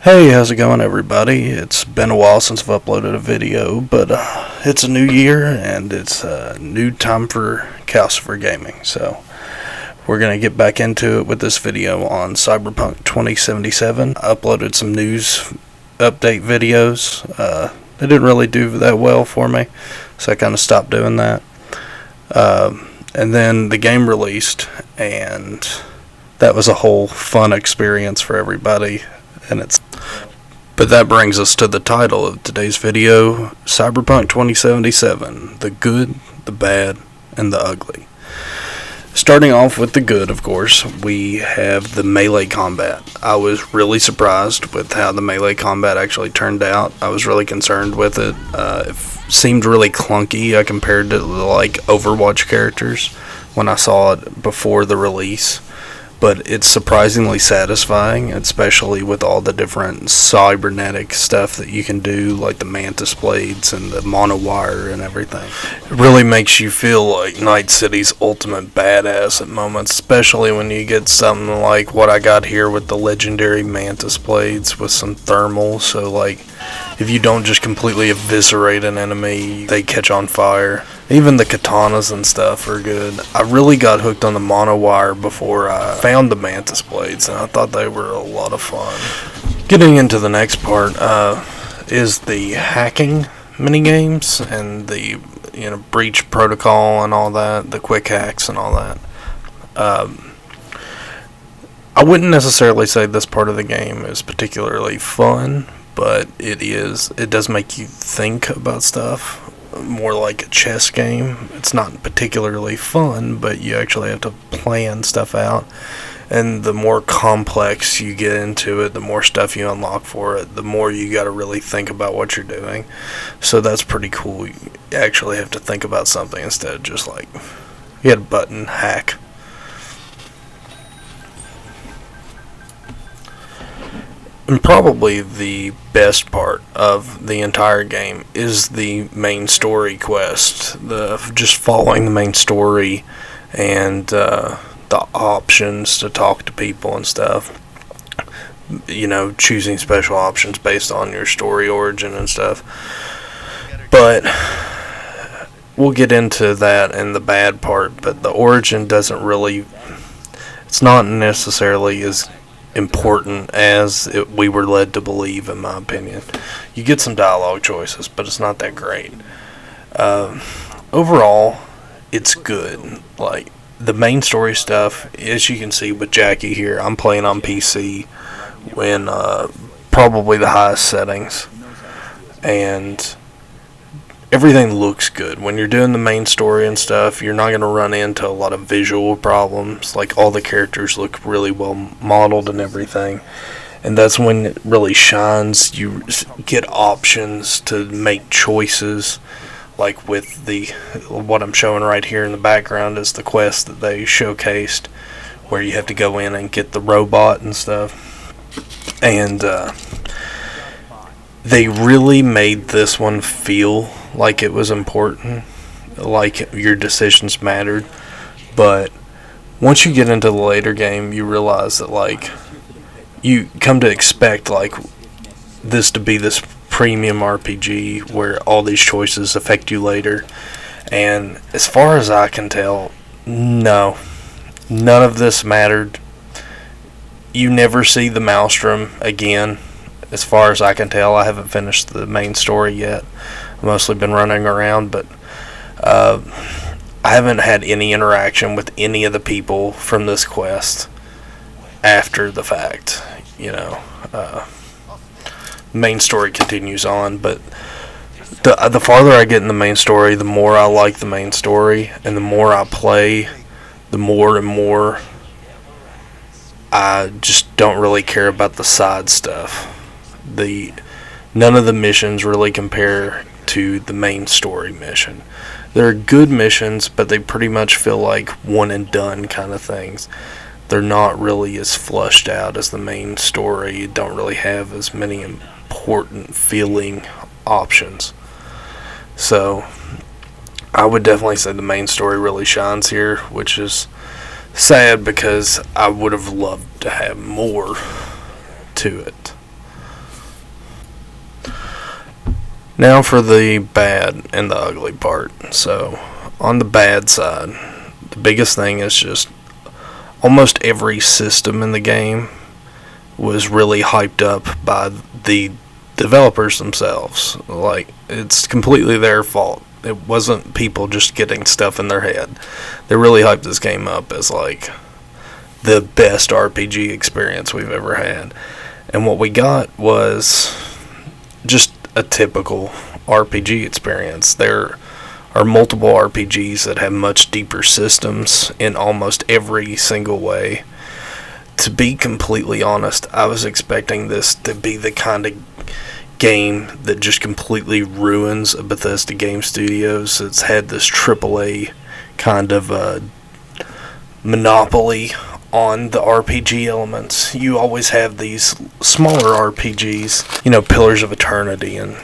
Hey, how's it going, everybody? It's been a while since I've uploaded a video, but it's a new year and it's a new time for Calcifer Gaming, so we're going to get back into it with this video on Cyberpunk 2077. I uploaded some news update videos. They didn't really do that well for me, so I kind of stopped doing that. And then the game released, and that was a whole fun experience for everybody. But that brings us to the title of today's video, Cyberpunk 2077, the good, the bad, and the ugly. Starting off with the good, of course, we have the melee combat. I was really surprised with how the melee combat actually turned out. I was really concerned with it. It seemed really clunky. I compared it to like Overwatch characters when I saw it before the release. But it's surprisingly satisfying, especially with all the different cybernetic stuff that you can do, like the mantis blades and the monowire and everything. It really makes you feel like Night City's ultimate badass at moments, especially when you get something like what I got here with the legendary mantis blades with some thermal. So like, if you don't just completely eviscerate an enemy, they catch on fire. Even the katanas and stuff are good. I really got hooked on the monowire before I found the mantis blades, and I thought they were a lot of fun. Getting into the next part is the hacking minigames and the breach protocol and all that, the quick hacks and all that. I wouldn't necessarily say this part of the game is particularly fun, but it does make you think about stuff. More like a chess game. It's not particularly fun, but you actually have to plan stuff out, and the more complex you get into it, the more stuff you unlock for it, the more you got to really think about what you're doing. So that's pretty cool. You actually have to think about something instead of just like hit a button, hack. And probably the best part of the entire game is the main story quest. Just following the main story and the options to talk to people and stuff. Choosing special options based on your story origin and stuff. But we'll get into that in the bad part. But the origin doesn't really... It's not necessarily as important as we were led to believe, in my opinion. You get some dialogue choices, but it's not that great. Overall, it's good. Like, the main story stuff, as you can see with Jackie here, I'm playing on PC when probably the highest settings, and everything looks good. When you're doing the main story and stuff, you're not going to run into a lot of visual problems. Like, all the characters look really well modeled and everything. And that's when it really shines. You get options to make choices. Like with what I'm showing right here in the background is the quest that they showcased, where you have to go in and get the robot and stuff. And they really made this one feel like it was important, like your decisions mattered. But once you get into the later game, you realize that like you come to expect like this to be this premium RPG where all these choices affect you later. And as far as I can tell, no, none of this mattered. You never see the Maelstrom again. As far as I can tell, I haven't finished the main story yet. I've mostly been running around, but I haven't had any interaction with any of the people from this quest after the fact. Main story continues on, but the farther I get in the main story, the more I like the main story, and the more I play, the more and more I just don't really care about the side stuff. None of the missions really compare to the main story mission. They're good missions, but they pretty much feel like one and done kind of things. They're not really as flushed out as the main story. You don't really have as many important feeling options. So I would definitely say the main story really shines here, which is sad because I would have loved to have more to it. Now for the bad and the ugly part. So, on the bad side, the biggest thing is just almost every system in the game was really hyped up by the developers themselves. Like, it's completely their fault. It wasn't people just getting stuff in their head. They really hyped this game up as like the best RPG experience we've ever had. And what we got was just a typical RPG experience. There are multiple RPGs that have much deeper systems in almost every single way. To be completely honest, I was expecting this to be the kind of game that just completely ruins a Bethesda Game Studios. It's had this AAA kind of monopoly on the RPG elements. You always have these smaller RPGs, Pillars of Eternity and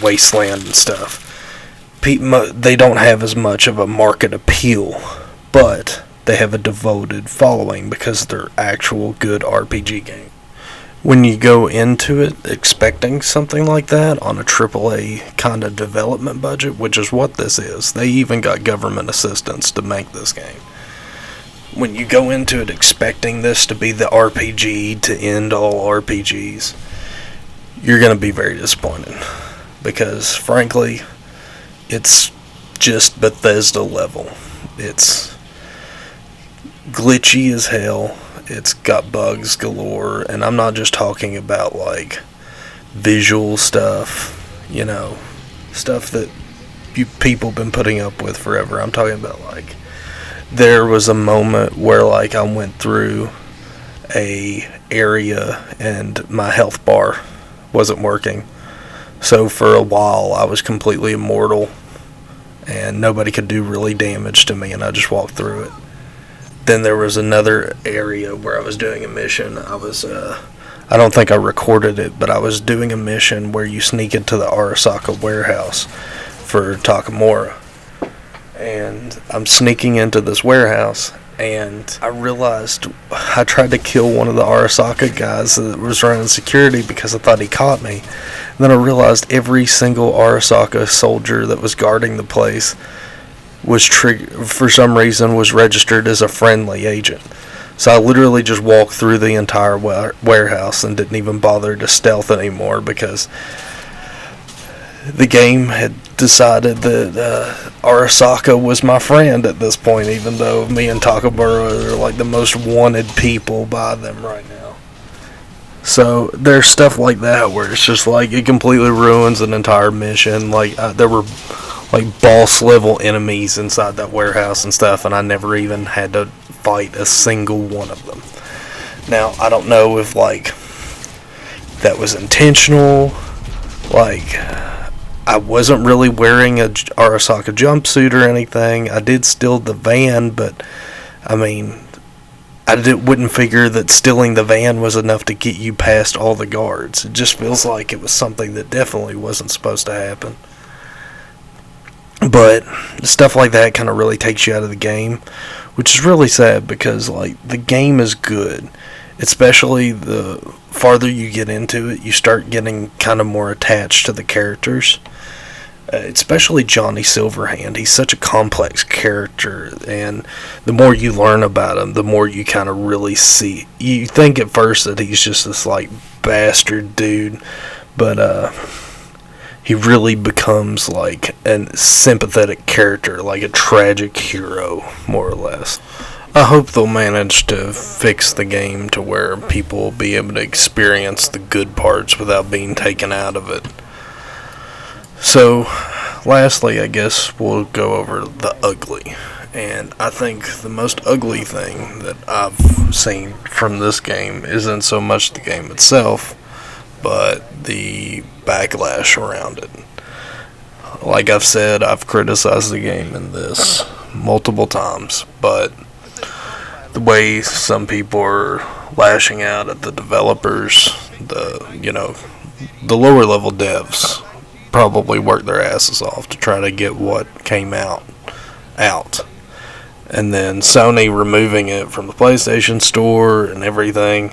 Wasteland and stuff. They don't have as much of a market appeal, but they have a devoted following because they're actual good RPG games. When you go into it expecting something like that on a AAA kind of development budget, which is what this is, they even got government assistance to make this game. When you go into it expecting this to be the RPG to end all RPGs, you're going to be very disappointed. Because, frankly, it's just Bethesda level. It's glitchy as hell. It's got bugs galore. And I'm not just talking about, like, visual stuff, stuff that people been putting up with forever. I'm talking about, like, there was a moment where, like, I went through a area and my health bar wasn't working. So for a while I was completely immortal and nobody could do really damage to me, and I just walked through it. Then there was another area where I was doing a mission. I don't think I recorded it, but I was doing a mission where you sneak into the Arasaka warehouse for Takamura. And I'm sneaking into this warehouse, and I realized I tried to kill one of the Arasaka guys that was running security because I thought he caught me. And then I realized every single Arasaka soldier that was guarding the place was for some reason was registered as a friendly agent. So I literally just walked through the entire warehouse and didn't even bother to stealth anymore because the game had decided that Arasaka was my friend at this point, even though me and Takamura are like the most wanted people by them right now. So there's stuff like that where it's just like it completely ruins an entire mission. Like there were like boss level enemies inside that warehouse and stuff, and I never even had to fight a single one of them. Now I don't know if like that was intentional. Like I wasn't really wearing a Arasaka jumpsuit or anything. I did steal the van, but I mean, wouldn't figure that stealing the van was enough to get you past all the guards. It just feels like it was something that definitely wasn't supposed to happen. But stuff like that kind of really takes you out of the game, which is really sad because like the game is good. Especially the farther you get into it, you start getting kind of more attached to the characters. Especially Johnny Silverhand. He's such a complex character, and the more you learn about him, the more you kind of really see. You think at first that he's just this like bastard dude, but he really becomes like a sympathetic character, like a tragic hero, more or less. I hope they'll manage to fix the game to where people will be able to experience the good parts without being taken out of it. So, lastly, I guess we'll go over the ugly. And I think the most ugly thing that I've seen from this game isn't so much the game itself, but the backlash around it. Like I've said, I've criticized the game in this multiple times, but the way some people are lashing out at the developers, the lower level devs probably worked their asses off to try to get what came out. And then Sony removing it from the PlayStation Store and everything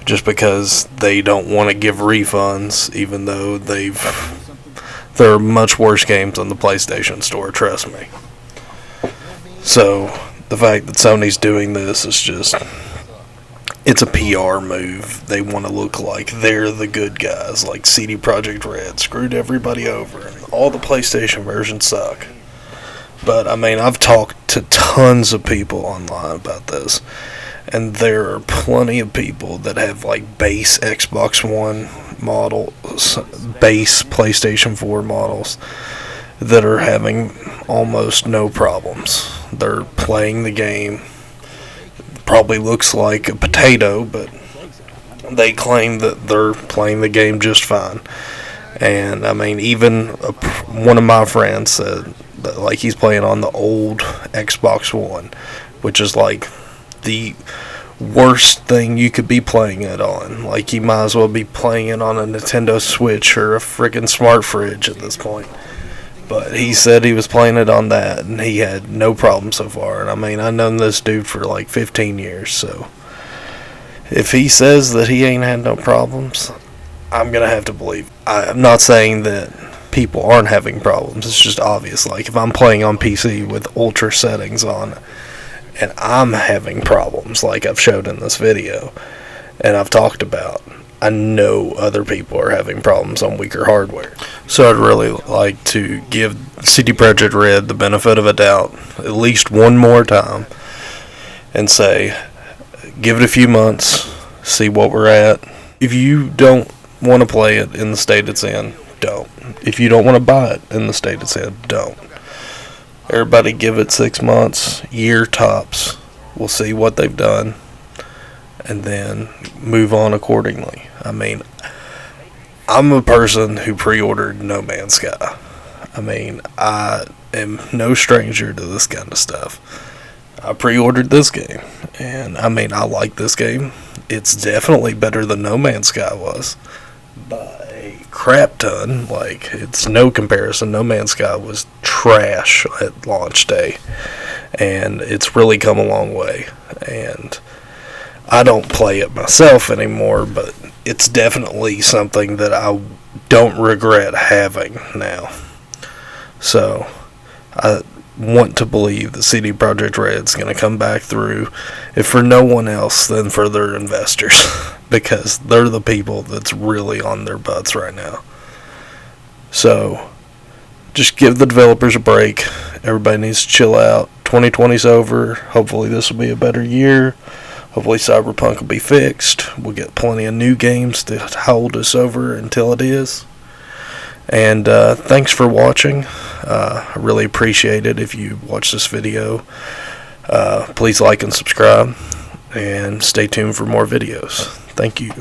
just because they don't want to give refunds, even though they've There are much worse games on the PlayStation Store, trust me. So, the fact that Sony's doing this is just... it's a PR move. They want to look like they're the good guys, like CD Projekt Red screwed everybody over, and all the PlayStation versions suck. But, I mean, I've talked to tons of people online about this, and there are plenty of people that have, like, base Xbox One models, base PlayStation 4 models, that are having almost no problems. They're playing the game. Probably looks like a potato, but they claim that they're playing the game just fine. And, I mean, even one of my friends said that, like, he's playing on the old Xbox One, which is, like, the worst thing you could be playing it on. Like, you might as well be playing it on a Nintendo Switch or a freaking smart fridge at this point. But he said he was playing it on that, and he had no problem so far. And I mean, I've known this dude for like 15 years, so if he says that he ain't had no problems, I'm gonna have to believe. I'm not saying that people aren't having problems. It's just obvious. Like, if I'm playing on PC with ultra settings on, and I'm having problems, like I've showed in this video, and I've talked about, I know other people are having problems on weaker hardware. So I'd really like to give CD Projekt Red the benefit of a doubt at least one more time and say, give it a few months, see what we're at. If you don't want to play it in the state it's in, don't. If you don't want to buy it in the state it's in, don't. Everybody give it 6 months, year tops. We'll see what they've done, and then move on accordingly. I mean, I'm a person who pre-ordered No Man's Sky. I mean, I am no stranger to this kind of stuff. I pre-ordered this game, and I mean, I like this game. It's definitely better than No Man's Sky was, by a crap ton. Like, it's no comparison. No Man's Sky was trash at launch day, and it's really come a long way. And I don't play it myself anymore, but it's definitely something that I don't regret having now. So, I want to believe that CD Projekt Red's going to come back through, if for no one else, then for their investors, because they're the people that's really on their butts right now. So, just give the developers a break. Everybody needs to chill out. 2020's over. Hopefully this will be a better year. Hopefully Cyberpunk will be fixed. We'll get plenty of new games to hold us over until it is. And thanks for watching. I really appreciate it if you watch this video. Please like and subscribe. And stay tuned for more videos. Thank you.